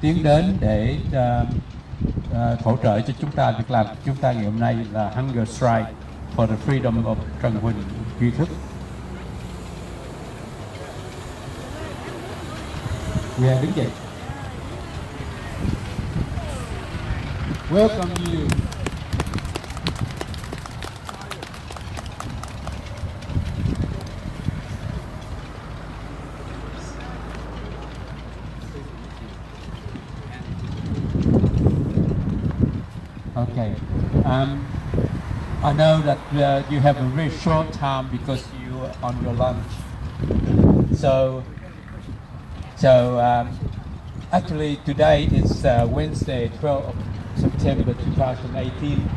tiến đến để hỗ trợ cho chúng ta. Việc làm của chúng ta ngày hôm nay là Hunger Strike for the Freedom of Trần Huỳnh Duy Thức. Nguyện đứng dậy. Welcome you. Okay. I know that you have a very short time because you are on your lunch. Actually today is Wednesday, 12th of September 2018.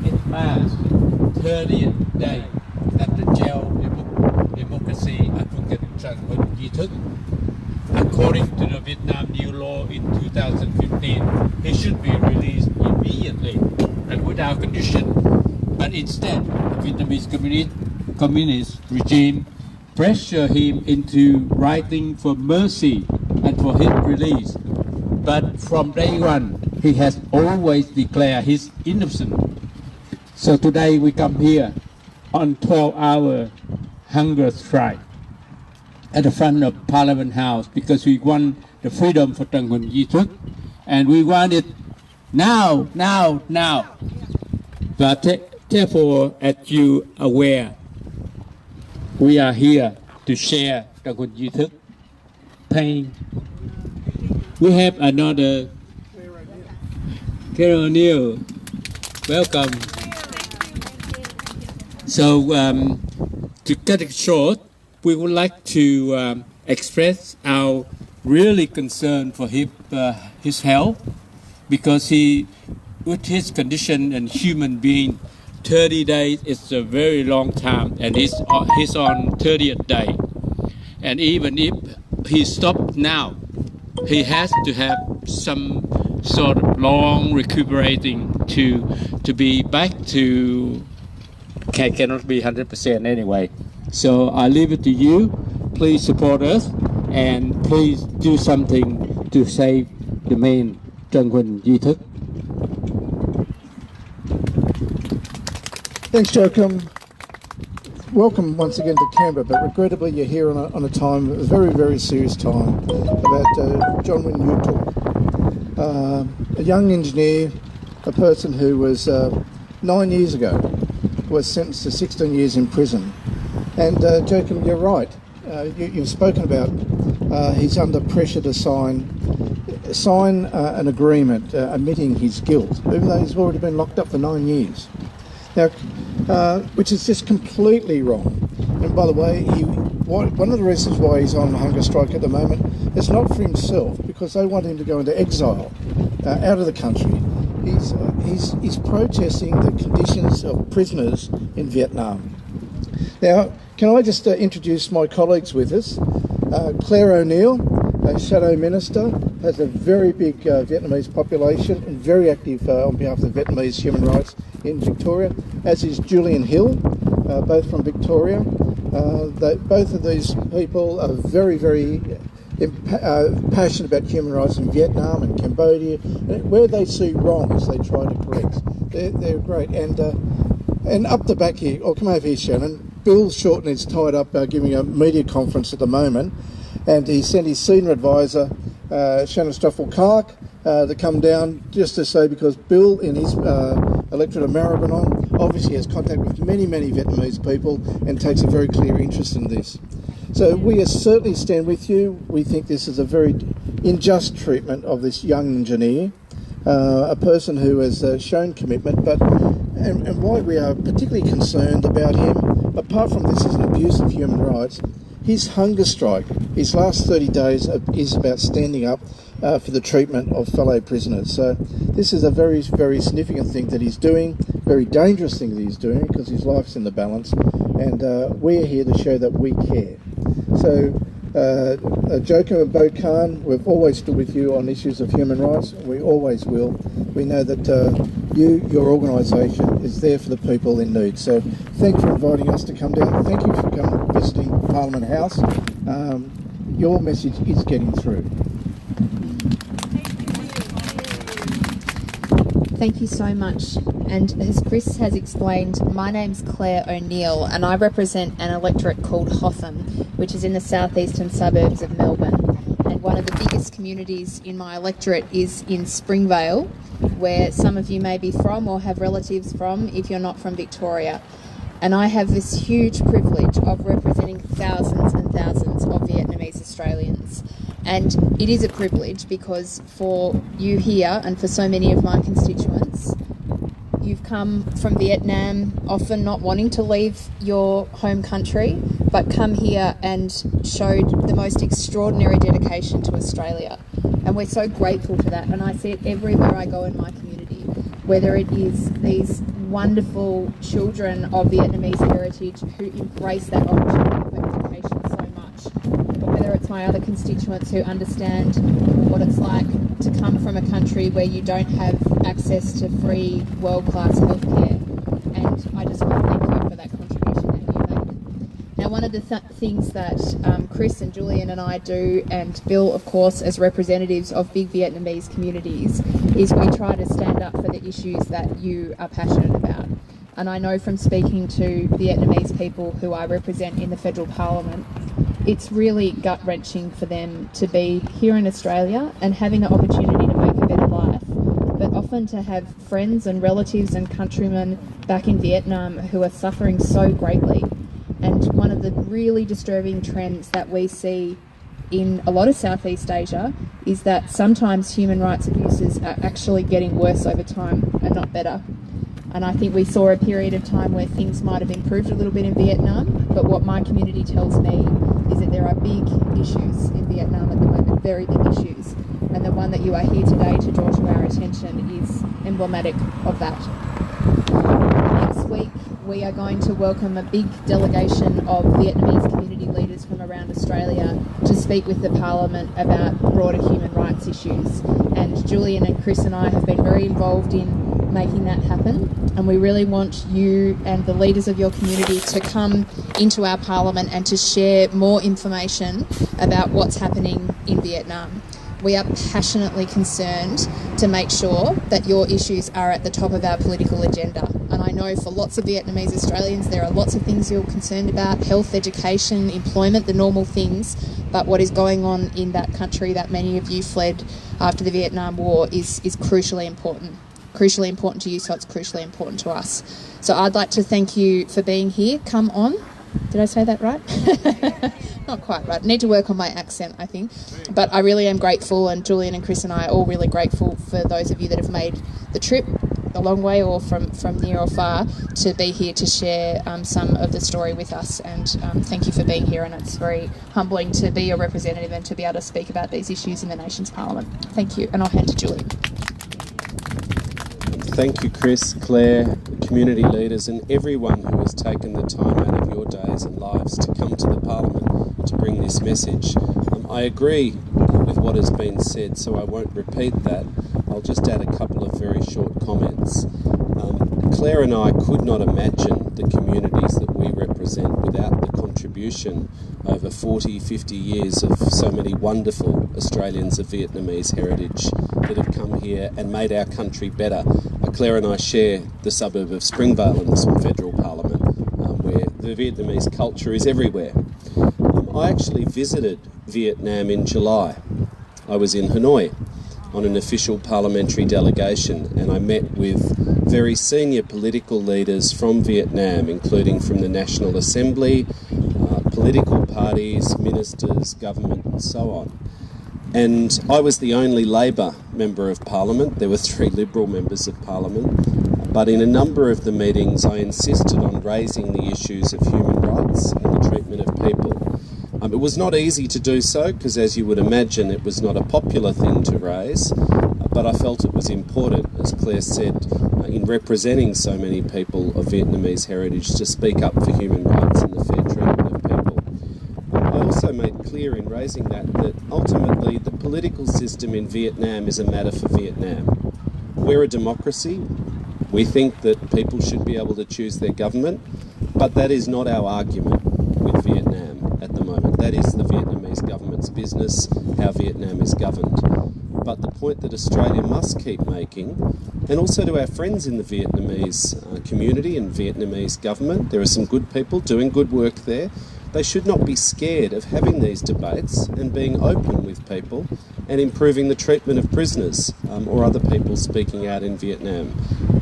It marks the 30th day that the jail democracy advocate Trần Huỳnh Duy Thức, according to the Vietnam new law in 2015, he should be released immediately and without condition. But instead, the Vietnamese communist regime pressure him into writing for mercy and for his release. But from day one, he has always declared his innocence. So today we come here on 12-hour hunger strike at the front of Parliament House because we want the freedom for Trần Huỳnh Duy Thức, and we want it now. But therefore, as you are aware, we are here to share Trần Huỳnh Duy Thức pain. We have another Claire O'Neill. Welcome. So to cut it short, we would like to express our really concern for his health, because he, with his condition and human being, 30 days is a very long time, and he's on 30th day. And even if he stopped now, he has to have some sort of long recuperating to be back to, cannot be 100% anyway. So I leave it to you. Please support us and please do something to save the man Trần Huỳnh Duy Thức. Thanks, Joachim. Welcome once again to Canberra, but regrettably you're here on a time, a very, very serious time, about Trần Huỳnh Duy Thức, a young engineer, a person who was 9 years ago was sentenced to 16 years in prison. And Joachim, you're right. You've spoken about he's under pressure to sign an agreement admitting his guilt, even though he's already been locked up for 9 years. Now, which is just completely wrong. And by the way, one of the reasons why he's on hunger strike at the moment is not for himself, because they want him to go into exile, out of the country. He's protesting the conditions of prisoners in Vietnam. Now, can I just introduce my colleagues with us? Claire O'Neill, a Shadow Minister, has a very big Vietnamese population and very active on behalf of the Vietnamese human rights in Victoria, as is Julian Hill, both from Victoria. Both of these people are very, very passionate about human rights in Vietnam and Cambodia. Where they see wrongs, they try to correct. They're great. And up the back here, come over here, Shannon. Bill Shorten is tied up giving a media conference at the moment, and he sent his senior advisor, Shannon Stoffel-Clark, to come down just to say, because Bill in his electorate of Maribyrnong obviously has contact with many, many Vietnamese people and takes a very clear interest in this. So we certainly stand with you. We think this is a very unjust treatment of this young engineer, a person who has shown commitment, and why we are particularly concerned about him, apart from this is an abuse of human rights, his hunger strike, his last 30 days is about standing up for the treatment of fellow prisoners. So this is a very, very significant thing that he's doing, very dangerous thing that he's doing, because his life's in the balance, and we're here to show that we care. So Joachim and Bo Khan, we've always stood with you on issues of human rights. We always will. We know that your organisation is there for the people in need. So thank you for inviting us to come down. Thank you for coming visiting Parliament House. Your message is getting through. Thank you so much. And as Chris has explained, my name's Claire O'Neill and I represent an electorate called Hotham, which is in the southeastern suburbs of Melbourne. And one of the biggest communities in my electorate is in Springvale, where some of you may be from or have relatives from if you're not from Victoria. And I have this huge privilege of representing thousands and thousands of Vietnamese Australians. And it is a privilege because for you here and for so many of my constituents, you've come from Vietnam, often not wanting to leave your home country, but come here and showed the most extraordinary dedication to Australia. And we're so grateful for that. And I see it everywhere I go in my community, whether it is these wonderful children of Vietnamese heritage who embrace that opportunity of education so much, or whether it's my other constituents who understand what it's like to come from a country where you don't have access to free world-class healthcare. And I just want to thank you for that contribution that you make. Now, one of the things that Chris and Julian and I do, and Bill, of course, as representatives of big Vietnamese communities, is we try to stand up for the issues that you are passionate about. And I know from speaking to Vietnamese people who I represent in the federal parliament, it's really gut-wrenching for them to be here in Australia and having the opportunity to make a better life, but often to have friends and relatives and countrymen back in Vietnam who are suffering so greatly. And one of the really disturbing trends that we see in a lot of Southeast Asia is that sometimes human rights abuses are actually getting worse over time and not better. And I think we saw a period of time where things might have improved a little bit in Vietnam, but what my community tells me is that there are big issues in Vietnam at the moment, very big issues. And the one that you are here today to draw to our attention is emblematic of that. Next week, we are going to welcome a big delegation of Vietnamese community leaders from around Australia to speak with the Parliament about broader human rights issues. And Julian and Chris and I have been very involved in making that happen, and we really want you and the leaders of your community to come into our Parliament and to share more information about what's happening in Vietnam. We are passionately concerned to make sure that your issues are at the top of our political agenda. And I know for lots of Vietnamese Australians, there are lots of things you're concerned about: health, education, employment, the normal things. But what is going on in that country that many of you fled after the Vietnam War is crucially important. Crucially important to you, so it's crucially important to us. So I'd like to thank you for being here. Come on. Did I say that right? Not quite right. I need to work on my accent, I think. But I really am grateful, and Julian and Chris and I are all really grateful for those of you that have made the trip a long way or from near or far to be here to share some of the story with us. And thank you for being here, and it's very humbling to be a representative and to be able to speak about these issues in the nation's parliament. Thank you, and I'll hand to Julian. Thank you, Chris, Claire, community leaders and everyone who has taken the time out of your days and lives to come to the Parliament to bring this message. I agree with what has been said, so I won't repeat that. I'll just add a couple of very short comments. Claire and I could not imagine the communities that we represent without the contribution over 40, 50 years of so many wonderful Australians of Vietnamese heritage that have come here and made our country better. Claire and I share the suburb of Springvale in the federal parliament, where the Vietnamese culture is everywhere. I actually visited Vietnam in July. I was in Hanoi on an official parliamentary delegation, and I met with very senior political leaders from Vietnam, including from the National Assembly, political parties, ministers, government and so on. And I was the only Labor member of Parliament. There were 3 Liberal members of Parliament. But in a number of the meetings, I insisted on raising the issues of human rights and the treatment of people. It was not easy to do so because, as you would imagine, it was not a popular thing to raise. But I felt it was important, as Claire said, in representing so many people of Vietnamese heritage, to speak up for human rights and the fair treatment of people. I also made clear in raising that ultimately the political system in Vietnam is a matter for Vietnam. We're a democracy. We think that people should be able to choose their government, but that is not our argument with Vietnam at the moment. That is the Vietnamese government's business, how Vietnam is governed. but the point that Australia must keep making, and also to our friends in the Vietnamese community and Vietnamese government, there are some good people doing good work there. They should not be scared of having these debates and being open with people and improving the treatment of prisoners or other people speaking out in Vietnam.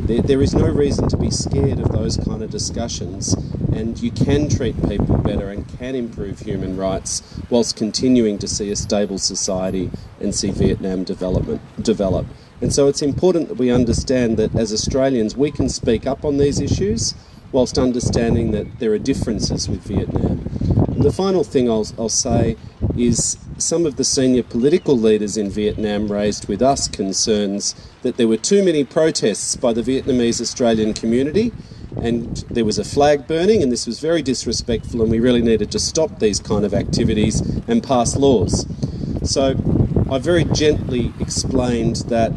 There is no reason to be scared of those kind of discussions, and you can treat people better and can improve human rights whilst continuing to see a stable society and see Vietnam develop. And so it's important that we understand that as Australians we can speak up on these issues whilst understanding that there are differences with Vietnam. And the final thing I'll say is some of the senior political leaders in Vietnam raised with us concerns that there were too many protests by the Vietnamese Australian community, and there was a flag burning, and this was very disrespectful, and we really needed to stop these kind of activities and pass laws. So I very gently explained that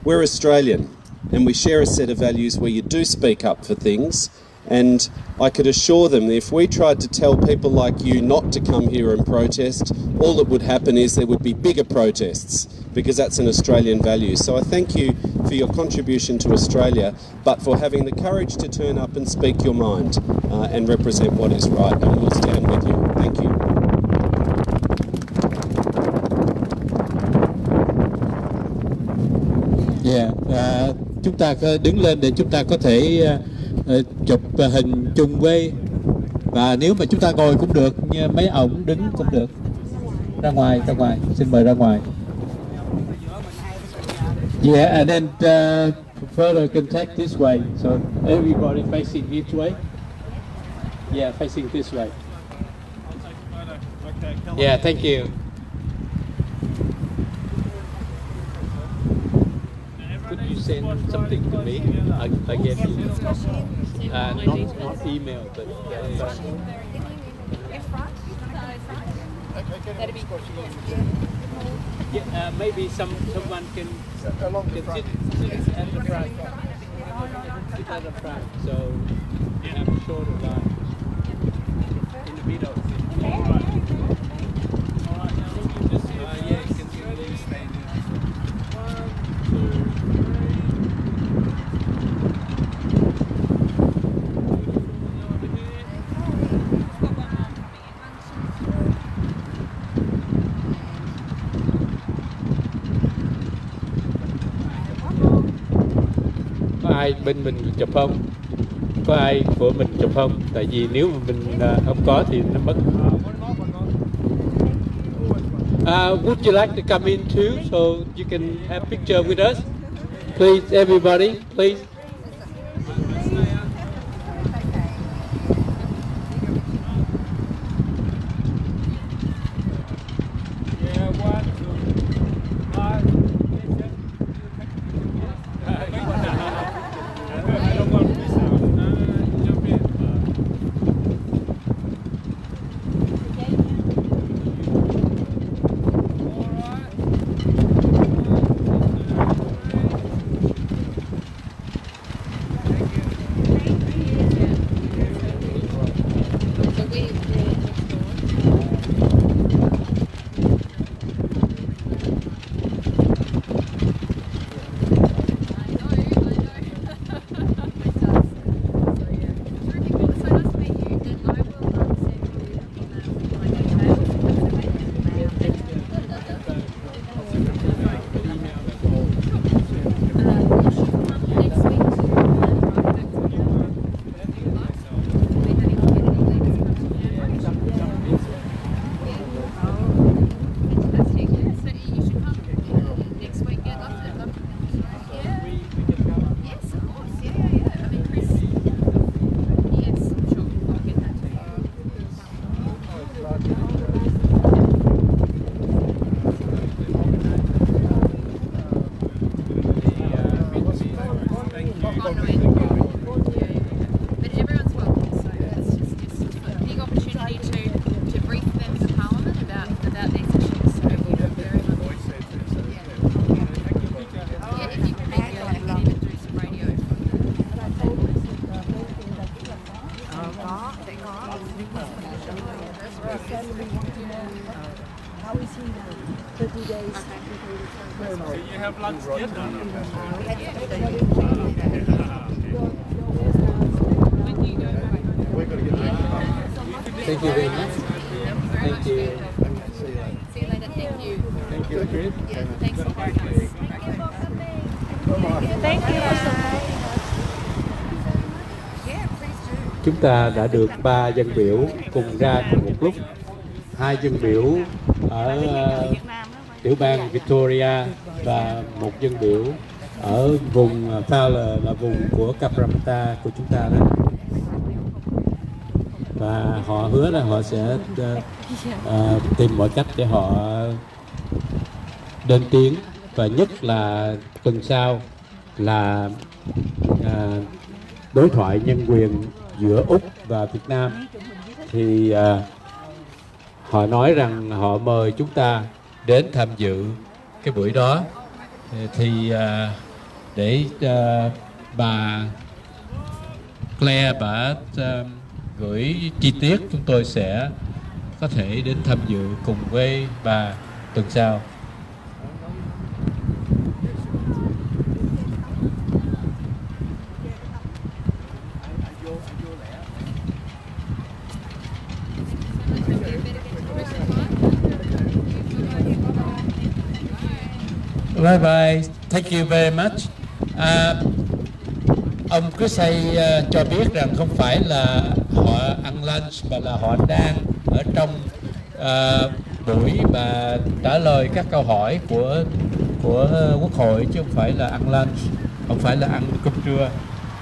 we're Australian and we share a set of values where you do speak up for things, and I could assure them that if we tried to tell people like you not to come here and protest, all that would happen is there would be bigger protests, because that's an Australian value. So I thank you for your contribution to Australia, but for having the courage to turn up and speak your mind and represent what is right, and we'll stand with you. Thank you. Chúng ta đứng lên để chúng ta có thể chụp hình chung với, và nếu mà chúng ta ngồi cũng được, mấy ổng đứng cũng được. Ra ngoài, xin mời ra ngoài. Yeah, and then further can take this way, so everybody facing this way. Yeah, facing this way. Yeah, thank you. Could you send something to me? I get you. Not email, but yeah, maybe someone can sit at the front. Sit at the front, so you have a shorter line in the middle. Yeah, you can really stay there. 1, 2, 3. Ai bên mình chụp không? Có ai của mình chụp không? Tại vì nếu mà mình không có thì nó mất. Would you like to come in too, so you can have a picture with us? Please, everybody, please. Thank you very much. Thank you. See you later. Thank you. Thank you, Chris. Yeah, thanks for having us. Thank you. Chúng ta đã được 3 dân biểu cùng ra cùng một lúc. 2 dân biểu ở tiểu bang Victoria và 1 dân biểu ở vùng Fowler là vùng của Cabramatta của chúng ta đó. Và họ hứa là họ sẽ tìm mọi cách để họ lên tiếng, và nhất là tuần sau là đối thoại nhân quyền giữa Úc và Việt Nam. Thì họ nói rằng họ mời chúng ta đến tham dự cái buổi đó. Thì để bà Claire bà gửi chi tiết, chúng tôi sẽ có thể đến tham dự cùng với bà tuần sau. Bye bye. Thank you very much. Ông Chris hay cho biết rằng không phải là họ ăn lunch mà là họ đang ở trong buổi mà trả lời các câu hỏi của Quốc hội, chứ không phải là ăn lunch, không phải là ăn cơm trưa.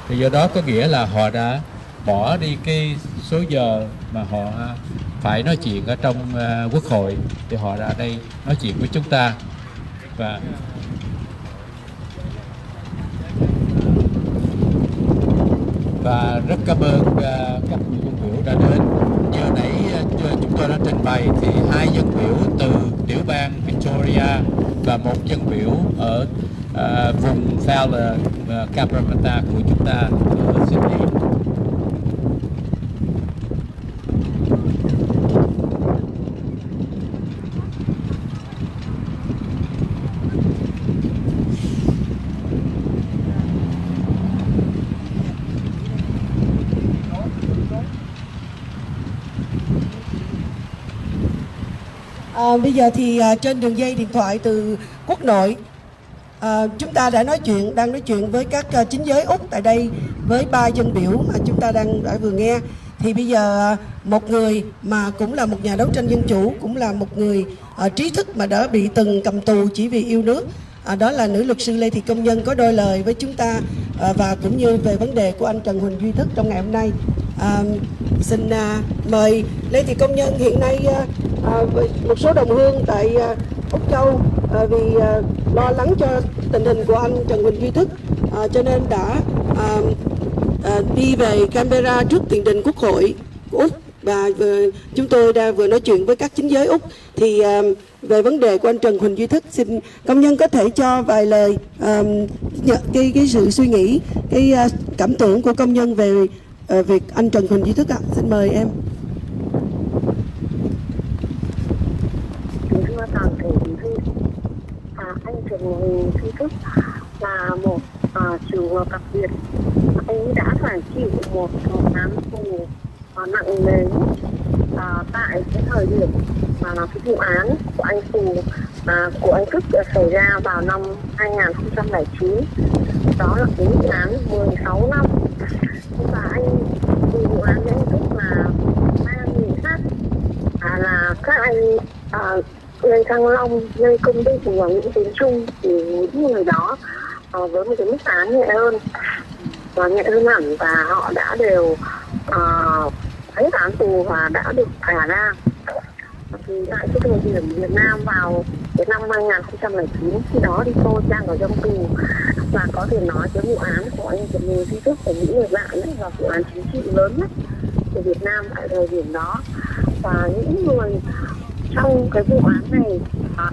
Thì do đó có nghĩa là họ đã bỏ đi cái số giờ mà họ phải nói chuyện ở trong Quốc hội, thì họ ra đây nói chuyện với chúng ta. Và rất cảm ơn các vị dân biểu đã đến. Như nãy chúng tôi đã trình bày thì 2 dân biểu từ tiểu bang Victoria và 1 dân biểu ở vùng Fowler Cabramatta của chúng ta ở Sydney. Bây giờ thì trên đường dây điện thoại từ quốc nội, chúng ta đang nói chuyện với các chính giới Úc tại đây với 3 dân biểu mà chúng ta đã vừa nghe. Thì bây giờ một người mà cũng là một nhà đấu tranh dân chủ, cũng là một người trí thức mà đã bị từng cầm tù chỉ vì yêu nước, đó là nữ luật sư Lê Thị Công Nhân có đôi lời với chúng ta và cũng như về vấn đề của anh Trần Huỳnh Duy Thức trong ngày hôm nay. Xin mời Lê Thị Công Nhân. Hiện nay một số đồng hương tại Úc Châu vì lo lắng cho tình hình của anh Trần Huỳnh Duy Thức cho nên đã đi về Canberra trước tiền đình Quốc hội của Úc, và chúng tôi đã vừa nói chuyện với các chính giới Úc. Thì về vấn đề của anh Trần Huỳnh Duy Thức, xin Công Nhân có thể cho vài lời cái sự suy nghĩ, cái cảm tưởng của Công Nhân về việc anh Trần Huỳnh Duy Thức ạ. Xin mời em. Thưa toàn thể bí thư, anh Trần Huỳnh Duy Thức là một trường hợp đặc biệt. Anh đã phải chịu một án tù nặng nề tại cái thời điểm mà cái vụ án của anh của anh Thức xảy ra vào năm 2009. Đó là cái vụ án 16 năm. Và anh vì vụ án với anh Thức là 3 người khác là các anh Lê Thăng Long, Lê Công Đức và Nguyễn Tiến Trung, thì những người đó với một cái mức án nhẹ hơn hẳn, và họ đã đều hết án tù và đã được thả ra. Thì tại cái thời điểm Việt Nam vào cái năm 2009, khi đó thì tôi đang ở trong tù, và có thể nói cái vụ án của anh Trần Huỳnh Duy Thức của những người bạn ấy là vụ án chính trị lớn nhất của Việt Nam tại thời điểm đó. Và những người trong cái vụ án này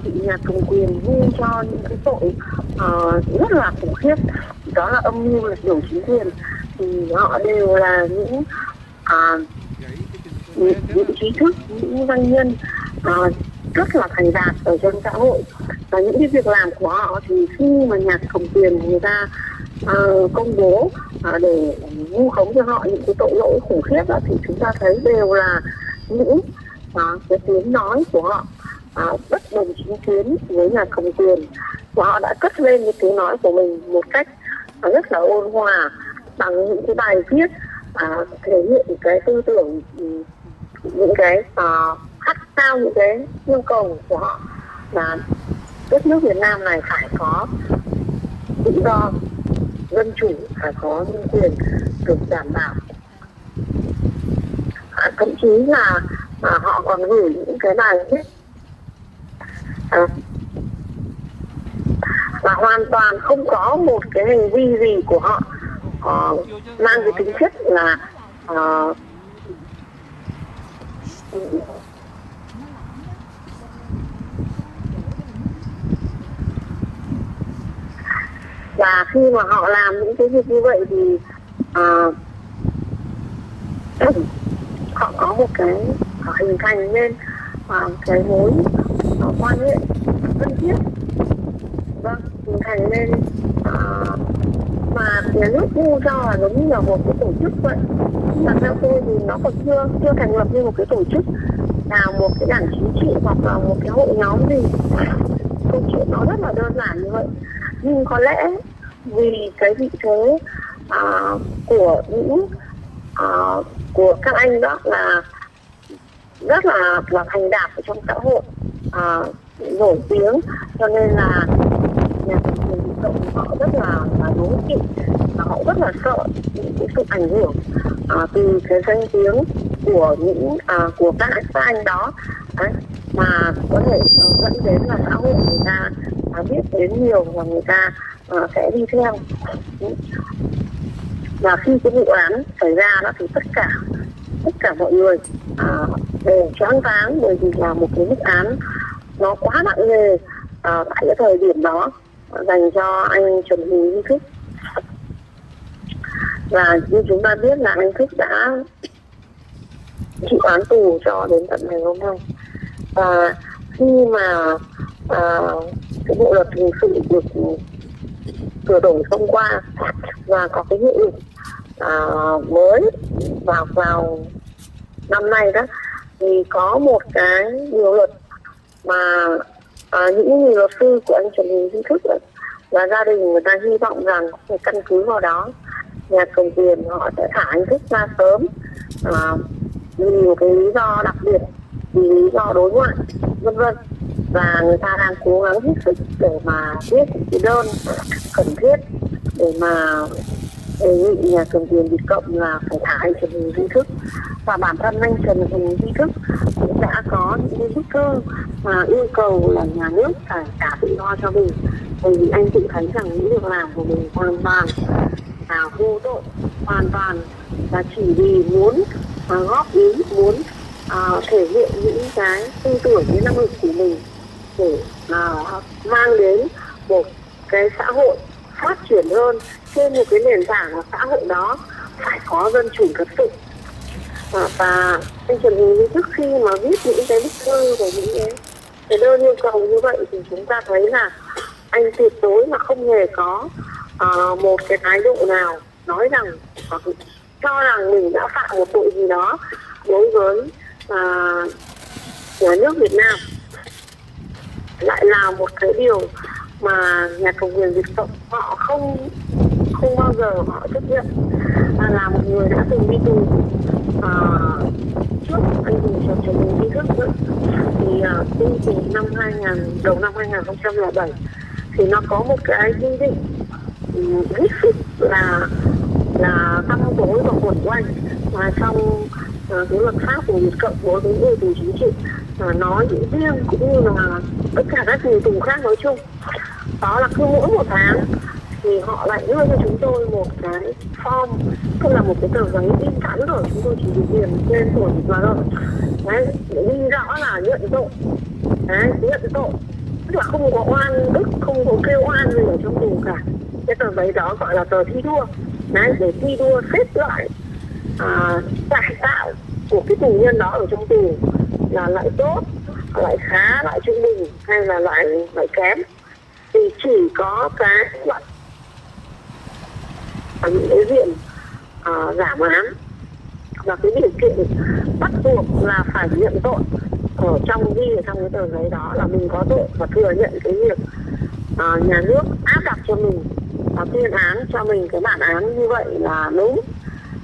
bị nhà cầm quyền vu cho những cái tội rất là khủng khiếp, đó là âm mưu lật đổ chính quyền. Thì họ đều là những trí thức, những doanh nhân rất là thành đạt ở trên xã hội. và những cái việc làm của họ thì khi mà nhà cầm quyền người ta công bố để vu khống cho họ những cái tội lỗi khủng khiếp đó, thì chúng ta thấy đều là những cái tiếng nói của họ bất đồng chính kiến với nhà cầm quyền, và họ đã cất lên cái tiếng nói của mình một cách rất là ôn hòa bằng những cái bài viết thể hiện cái tư tưởng, những cái khát khao, những cái yêu cầu của họ là đất nước Việt Nam này phải có tự do, dân chủ, phải có nhân quyền được đảm bảo. Thậm chí là họ còn gửi những cái bài viết và hoàn toàn không có một cái hành vi gì của họ mang cái tính chất là và khi mà họ làm những cái việc như vậy thì họ có một cái hình thành nên cái mối quan hệ thân thiết, vâng, hình thành nên mà nhà nước vu cho là giống như là một cái tổ chức vậy. Và theo tôi thì nó còn chưa thành lập như một cái tổ chức nào, một cái đảng chính trị hoặc là một cái hội nhóm gì. Câu chuyện nó rất là đơn giản như vậy, nhưng có lẽ vì cái vị thế của những của các anh đó là rất là thành đạt ở trong xã hội, nổi tiếng, cho nên là nhà cầm quyền bị động họ rất là đố kỵ, và họ rất là sợ những cái sự ảnh hưởng từ cái danh tiếng của những của các anh đó đấy, mà có thể dẫn đến là xã hội người ta biết đến nhiều và người ta sẽ đi theo. Và khi cái vụ án xảy ra đó thì tất cả mọi người đều choáng váng, bởi vì là một cái mức án nó quá nặng nề tại cái thời điểm đó dành cho anh Trần Huỳnh Duy Thức. Và như chúng ta biết là anh Thức đã chịu án tù cho đến tận ngày hôm nay. Và khi mà cái bộ luật hình sự được sửa đổi thông qua và có cái hiệu lực mới vào năm nay đó, thì có một cái điều luật mà những người luật sư của anh Trần Huỳnh Duy Thức và gia đình người ta hy vọng rằng phải căn cứ vào đó nhà cầm quyền họ sẽ thả anh Thức ra sớm vì một cái lý do đặc biệt, vì lý do đối ngoại vân vân. Và người ta đang cố gắng hết sức để mà viết cái đơn cần thiết để mà đề nghị nhà cầm quyền Việt Cộng là phải thả anh Trần Huỳnh Duy Thức. Và bản thân anh Trần Huỳnh Duy Thức cũng đã có những cái bức thư mà yêu cầu là nhà nước phải trả tự do cho mình, bởi vì anh tự thấy rằng những việc làm của mình hoàn toàn là vô tội, hoàn toàn là chỉ vì muốn góp ý, muốn thể hiện những cái tư tưởng, cái năng lực của mình để mang đến một cái xã hội phát triển hơn trên một cái nền tảng là xã hội đó phải có dân chủ thật sự. Và anh Trần Huỳnh Duy Thức khi mà viết những cái bức thư và những cái đơn yêu cầu như vậy thì chúng ta thấy là anh tuyệt đối mà không hề có một cái thái độ nào nói rằng hoặc cho rằng mình đã phạm một tội gì đó đối với nhà nước Việt Nam. Lại là một cái điều mà nhà cầm quyền Việt Cộng họ không bao giờ họ chấp nhận, là một người đã từng đi tù trước anh Trần Huỳnh Duy Thức nữa. Thì đi từ đầu năm 2007 thì nó có một cái quy định hết sức là tăm tối và quẩn quanh và trong cái luật pháp của Việt Cộng đối với người tù chính trị nói riêng cũng như là tất cả các người tù khác nói chung, đó là cứ mỗi một tháng thì họ lại đưa cho chúng tôi một cái form, tức là một cái tờ giấy in sẵn rồi, chúng tôi chỉ điền tên tuổi và rồi đấy, ghi rõ là nhận tội, đấy, nhận tội, tức là không có oan ức, không có kêu oan gì ở trong tù cả. Cái tờ giấy đó gọi là tờ thi đua, đấy, để thi đua xếp loại cải tạo của cái tù nhân đó ở trong tù là lại tốt, loại khá, loại trung bình hay là loại kém, thì chỉ có cái loại ở những cái diện giảm án, và cái điều kiện bắt buộc là phải nhận tội ở trong cái tờ giấy đó là mình có tội, và thừa nhận cái việc nhà nước áp đặt cho mình và tuyên án cho mình cái bản án như vậy là đúng.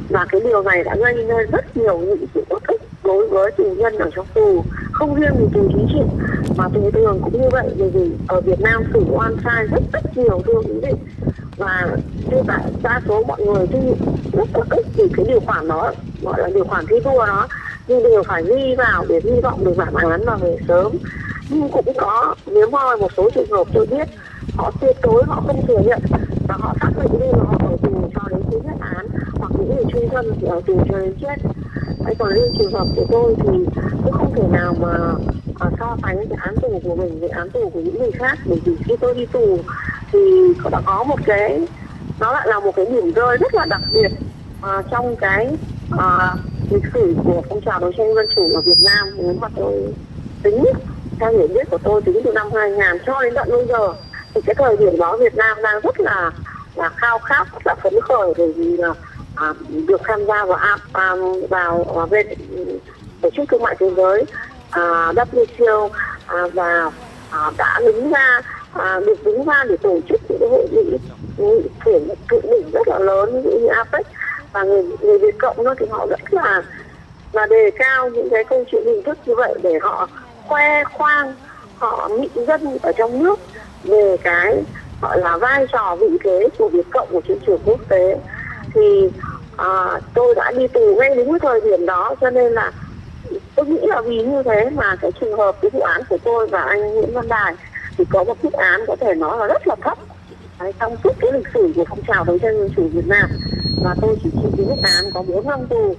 Và cái điều này đã gây nên rất nhiều những sự uất ức đối với tù nhân ở trong tù, không riêng vì tù chính trị mà tù thường cũng như vậy, bởi vì ở Việt Nam xử oan sai rất nhiều, thưa quý vị. Và như tại đa số mọi người thì rất uất ức vì cái điều khoản đó, gọi là điều khoản thi đua đó, nhưng đều phải ghi vào để hy vọng được giảm án và về sớm. Nhưng cũng có nếu mà một số trường hợp tôi biết họ tuyệt đối họ không thừa nhận và họ xác định luôn là họ ở tù cho đến khi hết án, hoặc những người chung thân thì ở tù cho đến chết. Còn riêng trường hợp của tôi thì tôi không thể nào mà so sánh cái án tù của mình với án tù của những người khác, bởi vì khi tôi đi tù thì đã có một cái, nó lại là một cái điểm rơi rất là đặc biệt trong cái lịch sử của phong trào đấu tranh dân chủ ở Việt Nam. Nếu mà tôi tính theo hiểu biết của tôi, tính từ năm 2000 cho đến tận bây giờ, thì cái thời điểm đó Việt Nam đang rất là khao khát, rất là phấn khởi, bởi vì là được tham gia vào bên tổ chức thương mại thế giới WTO, và đã được đứng ra để tổ chức những cái hội nghị thượng đỉnh rất là lớn như APEC. Và người Việt Cộng thì họ rất là đề cao những cái câu chuyện hình thức như vậy để họ khoe khoang, họ mị dân ở trong nước về cái gọi là vai trò vị thế của Việt Cộng của chiến trường quốc tế. Thì tôi đã đi tù ngay đúng cái thời điểm đó, cho nên là tôi nghĩ là vì như thế mà cái trường hợp, cái vụ án của tôi và anh Nguyễn Văn Đài thì có một mức án có thể nói là rất là thấp trong suốt cái lịch sử của phong trào đấu tranh dân chủ Việt Nam. Và tôi chỉ chịu cái mức án có 4 năm tù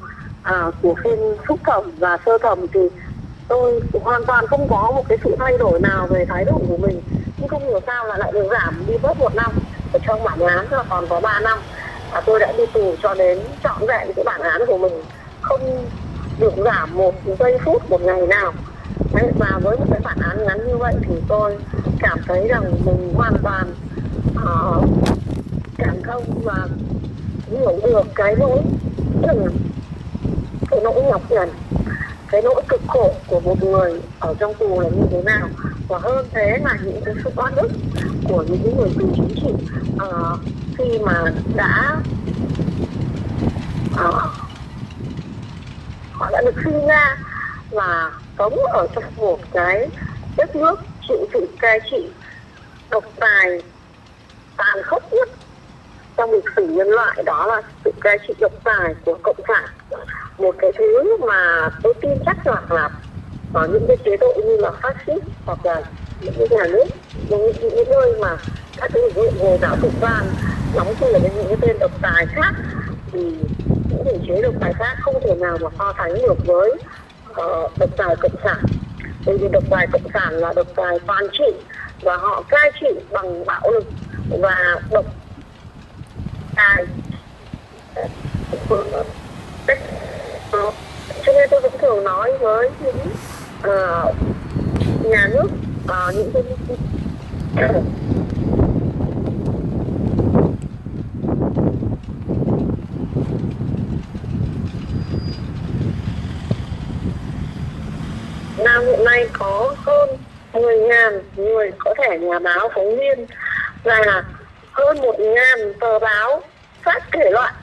của phiên phúc thẩm và sơ thẩm, thì tôi hoàn toàn không có một cái sự thay đổi nào về thái độ của mình. Nhưng không hiểu sao là lại được giảm đi bớt 1 năm, ở trong bản án là còn có 3 năm. Và tôi đã đi tù cho đến trọn vẹn cái bản án của mình, không được giảm một giây phút, một ngày nào. Đấy, và với một cái bản án ngắn như vậy thì tôi cảm thấy rằng mình hoàn toàn cảm thông và hiểu được cái nỗi nhọc nhằn, cái nỗi cực khổ của một người ở trong tù là như thế nào. Và hơn thế là những cái sự oan ức của những người tù chính trị khi mà họ đã được sinh ra và sống ở trong một cái đất nước chịu sự cai trị độc tài tàn khốc nhất trong lịch sử nhân loại, đó là sự cai trị độc tài của cộng sản. Một cái thứ mà tôi tin chắc rằng là ở những cái chế độ như là phát xít, hoặc là những cái nhà nước, những nơi mà các cái lực lượng Hồi giáo cực đoan đóng quyền lên những cái tên độc tài khác, thì những thể chế độc tài khác không thể nào mà so sánh được với độc tài cộng sản. Bởi vì độc tài cộng sản là độc tài toàn trị và họ cai trị bằng bạo lực và độc tài. Cho nên tôi cũng thường nói với những nhà nước, những cái Nam hiện nay có hơn 10.000 người có thẻ nhà báo phóng viên, và hơn 1.000 tờ báo phát thể loại,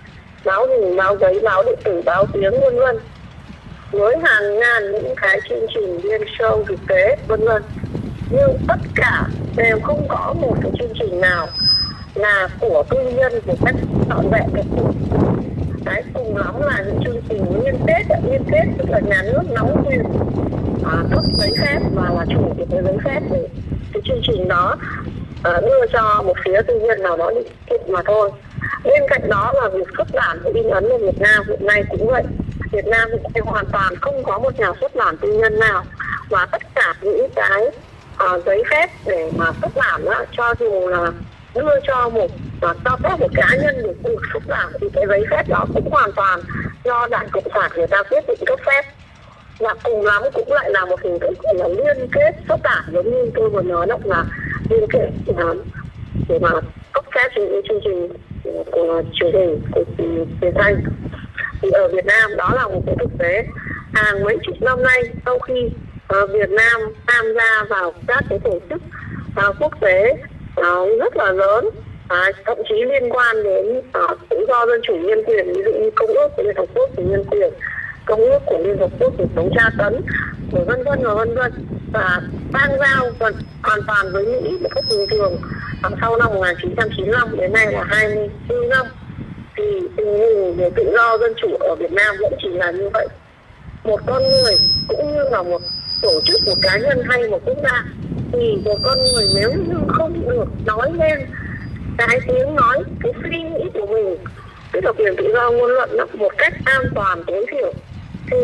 báo hình, báo giấy, báo điện tử, báo tiếng vân vân, với hàng ngàn những cái chương trình game show thực tế vân vân. Nhưng tất cả đều không có một cái chương trình nào là của tư nhân một cách trọn vẹn được. Đấy, cùng lắm là những chương trình liên kết, tức là nhà nước nắm quyền cấp giấy phép và là chủ của cái giấy phép để cái chương trình đó đưa cho một phía tư nhân nào đó định kiện mà thôi. Bên cạnh đó là việc xuất bản và in ấn ở Việt Nam hiện nay cũng vậy. Việt Nam thì hoàn toàn không có một nhà xuất bản tư nhân nào, và tất cả những cái giấy phép để mà xuất bản đó, cho dù là đưa cho cho phép một cá nhân được xuất bản, thì cái giấy phép đó cũng hoàn toàn do Đảng Cộng sản người ta quyết định cấp phép. và cùng lắm cũng lại là một hình thức là liên kết xuất bản, giống như tôi vừa nói đó, là liên kết để mà cấp phép những chương trình của truyền hình của truyền thanh. Thì ở Việt Nam đó là một cái thực tế. Hàng mấy chục năm nay, sau khi Việt Nam tham gia vào các cái tổ chức quốc tế rất là lớn, thậm chí liên quan đến tự do dân chủ nhân quyền, ví dụ như Công ước của Liên Hợp Quốc về nhân quyền, Công ước của Liên Hợp Quốc về chống tra tấn, vân vân và ban giao hoàn toàn với Mỹ một cách bình thường. Sau năm 1995 đến nay là 24 năm, thì tình hình về tự do dân chủ ở Việt Nam vẫn chỉ là như vậy. Một con người cũng như là một tổ chức, một cá nhân hay một quốc gia, thì một con người nếu như không được nói lên cái tiếng nói, cái suy nghĩ của mình, tức là quyền tự do ngôn luận một cách an toàn tối thiểu, thì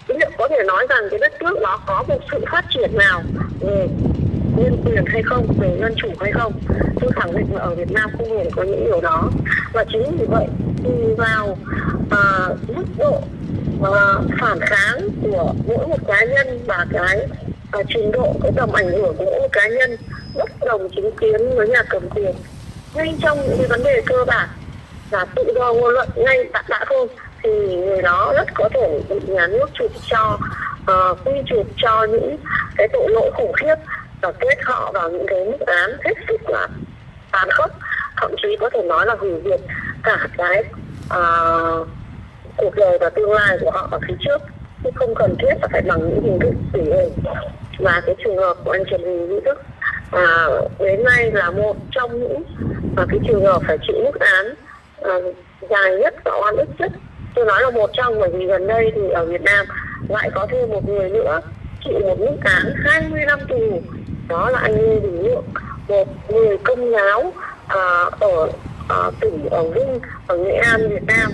liệu có thể nói rằng cái đất nước đó có một sự phát triển nào về nhân quyền hay không, về dân chủ hay không? Tôi khẳng định là ở Việt Nam không hề có những điều đó. Và chính vì vậy tùy vào mức độ phản kháng của mỗi một cá nhân và cái trình độ, cái tầm ảnh hưởng của mỗi một cá nhân bất đồng chính kiến với nhà cầm quyền ngay trong những cái vấn đề cơ bản là tự do ngôn luận ngay đã thôi, thì người đó rất có thể bị nhà nước chụp cho quy chụp cho những cái tội lỗi khủng khiếp và kết họ vào những cái mức án hết sức là tàn khốc, thậm chí có thể nói là hủy diệt cả cái cuộc đời và tương lai của họ ở phía trước, chứ không cần thiết là phải bằng những hình thức tử hình. Và cái trường hợp của anh Trần Huỳnh Duy Thức đến nay là một trong những cái trường hợp phải chịu mức án dài nhất và oan ức nhất. Tôi nói là một trong, bởi vì gần đây thì ở Việt Nam lại có thêm một người nữa chịu một mức án 20 năm tù. Đó là anh Lê Đình Lượng, một người công giáo ở tỉnh ở Vinh, ở Nghệ An, Việt Nam,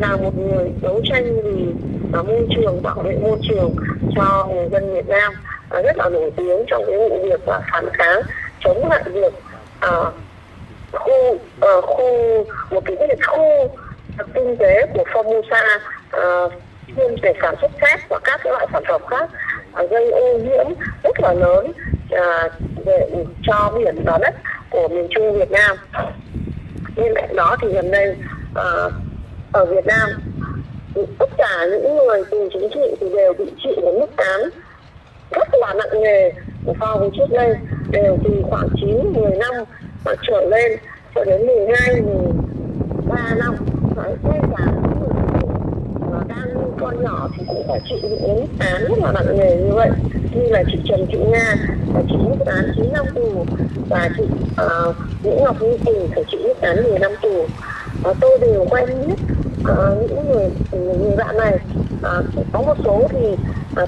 là một người đấu tranh vì môi trường, bảo vệ môi trường cho người dân Việt Nam, rất là nổi tiếng trong cái vụ việc phản kháng chống lại việc một cái khu kinh tế của Formosa chuyên để sản xuất thép và các loại sản phẩm khác, gây ô nhiễm rất là lớn cho biển và đất của miền Trung Việt Nam. Bên cạnh đó thì gần đây ở Việt Nam tất cả những người tù chính trị thì đều bị chịu một mức án rất là nặng nề so với trước đây, đều từ khoảng 9-10 năm và trở lên cho đến 12-13 năm. Ngay cả những người đang nuôi con nhỏ thì cũng phải chịu những mức án rất là nặng nề như vậy, như là chị Trần Thị Nga phải chịu mức án 9 năm tù, và chị Nguyễn Ngọc Như Quỳnh phải chịu mức án 10 năm tù. Tôi đều quen biết những người bạn này. Có một số thì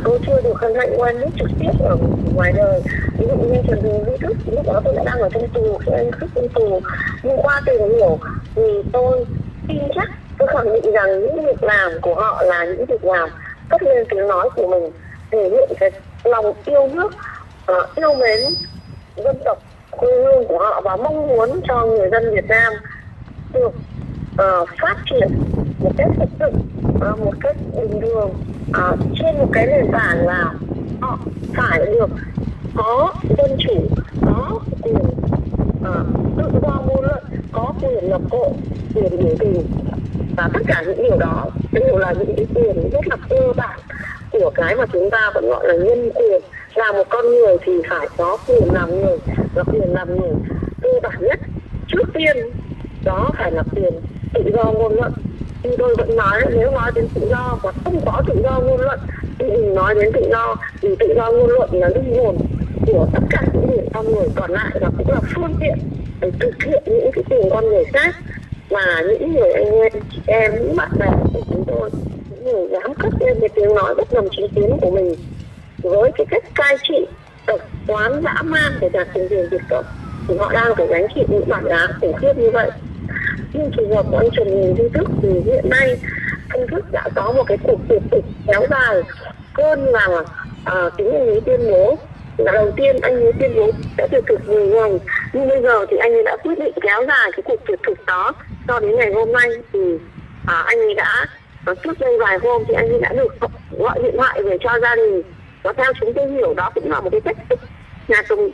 tôi chưa được hân hạnh quen biết trực tiếp ở ngoài đời, ví dụ như Trần Huỳnh Duy Thức, lúc đó tôi đã đang ở trong tù, khi anh Thức trong tù, nhưng qua tìm hiểu thì tôi tin chắc, tôi khẳng định rằng những việc làm của họ là những việc làm cất lên tiếng nói của mình, thể hiện cái lòng yêu nước, yêu mến dân tộc quê hương của họ, và mong muốn cho người dân Việt Nam được phát triển một cách thực sự, một cách bình thường, trên một cái nền tảng là họ phải được có dân chủ, có quyền tự do ngôn luận, có quyền lập cộ, quyền biểu tình, và tất cả những điều đó đều là những cái quyền rất là cơ bản của cái mà chúng ta vẫn gọi là nhân quyền. Là một con người thì phải có quyền làm người, và quyền làm người cơ bản nhất trước tiên đó phải là quyền tự do ngôn luận. Thì tôi vẫn nói, nếu nói đến tự do và không có tự do ngôn luận thì đừng nói đến tự do, vì tự do ngôn luận là linh hồn của tất cả những người con người còn lại, và cũng là phương tiện để thực hiện những cái quyền con người khác. Và những người anh em, những bạn bè của chúng tôi, những người dám cất lên cái tiếng nói bất đồng chính kiến của mình với cái cách cai trị độc đoán dã man để đạt thành quyền diệt cộng, thì họ đang phải gánh chịu những bản án khủng khiếp như vậy. Nhưng trường hợp của anh Trần Huỳnh Duy Thức thì hiện nay anh Thức đã có một cái cuộc tuyệt thực kéo dài hơn là chính anh ấy tuyên bố là đầu tiên anh ấy tuyên bố sẽ tuyệt thực 10 ngày, nhưng bây giờ thì anh ấy đã quyết định kéo dài cái cuộc tuyệt thực đó cho đến ngày hôm nay. Thì anh ấy đã trước đây vài hôm thì anh ấy đã được gọi điện thoại về cho gia đình. Và theo chúng tôi hiểu đó cũng là một cái cách nhà tù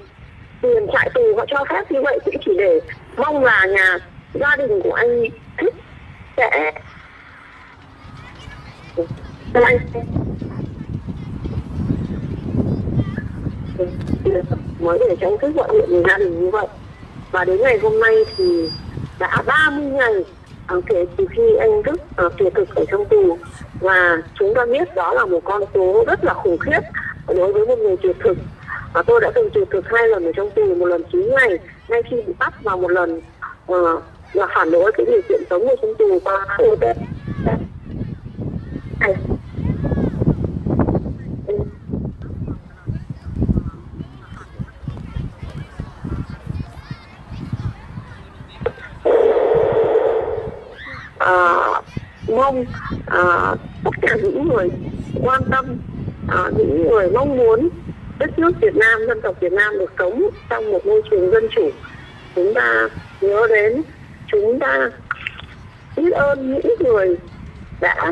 tiền trại tù họ cho phép như vậy cũng chỉ để mong là gia đình của anh Thức sẽ mới để cho anh Thức gọi điện về gia đình như vậy. Và đến ngày hôm nay thì đã 30 ngày kể từ khi anh Thức tuyệt thực ở trong tù, và chúng ta biết đó là một con số rất là khủng khiếp đối với một người tuyệt thực. Và tôi đã từng tuyệt thực 2 lần ở trong tù, một lần 9 ngày ngay khi bị bắt và một lần là phản đối cái điều kiện sống ở trong tù qua mong tất cả những người quan tâm, những người mong muốn đất nước Việt Nam, dân tộc Việt Nam được sống trong một môi trường dân chủ, chúng ta nhớ đến, chúng ta biết ơn những người đã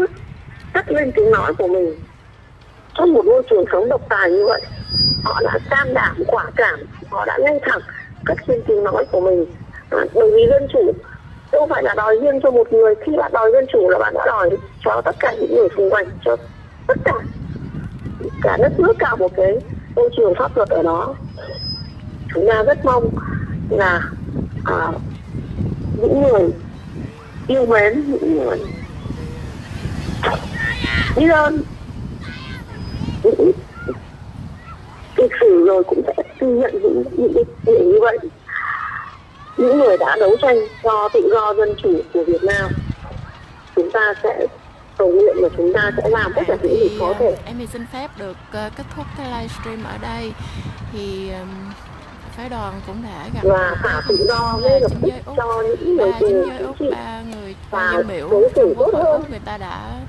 cất lên tiếng nói của mình trong một môi trường sống độc tài như vậy. Họ đã can đảm, quả cảm, họ đã ngay thẳng cất lên tiếng nói của mình. Bởi vì dân chủ không phải là đòi riêng cho một người. Khi bạn đòi dân chủ là bạn đã đòi cho tất cả những người xung quanh, cho tất cả đất nước, cả một cái môi trường pháp luật ở đó. Chúng ta rất mong là những người yêu mến, những người biết ơn những lịch sử rồi cũng sẽ ghi nhận những chuyện như vậy. Những người đã đấu tranh cho tự do dân chủ của Việt Nam, chúng ta sẽ cầu nguyện và chúng ta sẽ làm tất cả những gì có thể. Em xin phép được kết thúc cái livestream ở đây. Thì phái đoàn cũng đã gặp và thả tự do ngay lập tức cho những người tù chính trị, 3 người dân biểu trong quốc hội Úc, người ta đã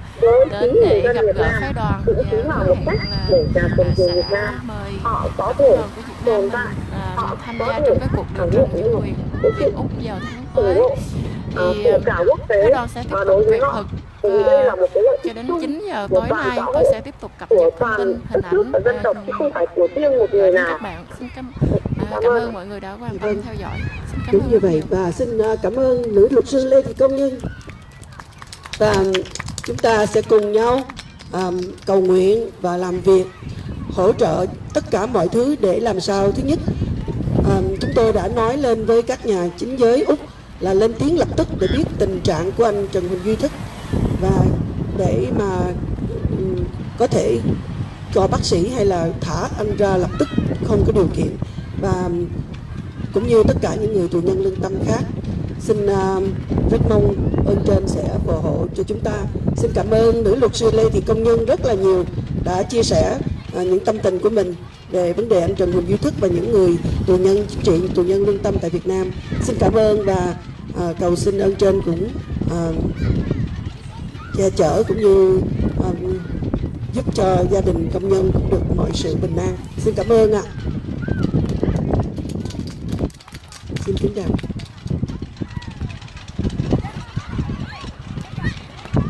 đến để gặp gỡ phái đoàn cũng chính là một cách để nhà cầm quyền Việt Nam họ có thể tồn tại, họ tham có gia thể trong các cuộc điều trần nhân quyền Việt Úc vào tháng tới. Thì cả quốc tế phái đoàn sẽ tiếp tục tuyệt thực cho đến 9 giờ tối nay. Tôi sẽ tiếp tục cập nhật thông tin, hình ảnh dân tộc chứ không phải của riêng một người nào. các bạn. Xin cảm ơn mọi người đã quan tâm theo dõi. Xin cảm Đúng ơn như vậy, và xin cảm ơn nữ luật sư Lê Thị Công Nhân. Và chúng ta sẽ cùng nhau cầu nguyện và làm việc, hỗ trợ tất cả mọi thứ để làm sao thứ nhất, chúng tôi đã nói lên với các nhà chính giới Úc là lên tiếng lập tức để biết tình trạng của anh Trần Huỳnh Duy Thức, và để mà có thể cho bác sĩ hay là thả anh ra lập tức, không có điều kiện. Và cũng như tất cả những người tù nhân lương tâm khác, xin rất mong ơn trên sẽ phù hộ cho chúng ta. Xin cảm ơn nữ luật sư Lê Thị Công Nhân rất là nhiều đã chia sẻ những tâm tình của mình về vấn đề anh Trần Huỳnh Duy Thức và những người tù nhân chính trị, tù nhân lương tâm tại Việt Nam. Xin cảm ơn và cầu xin ơn trên cũng che chở cũng như giúp cho gia đình công nhân cũng được mọi sự bình an. Xin cảm ơn ạ. Xin kính chào.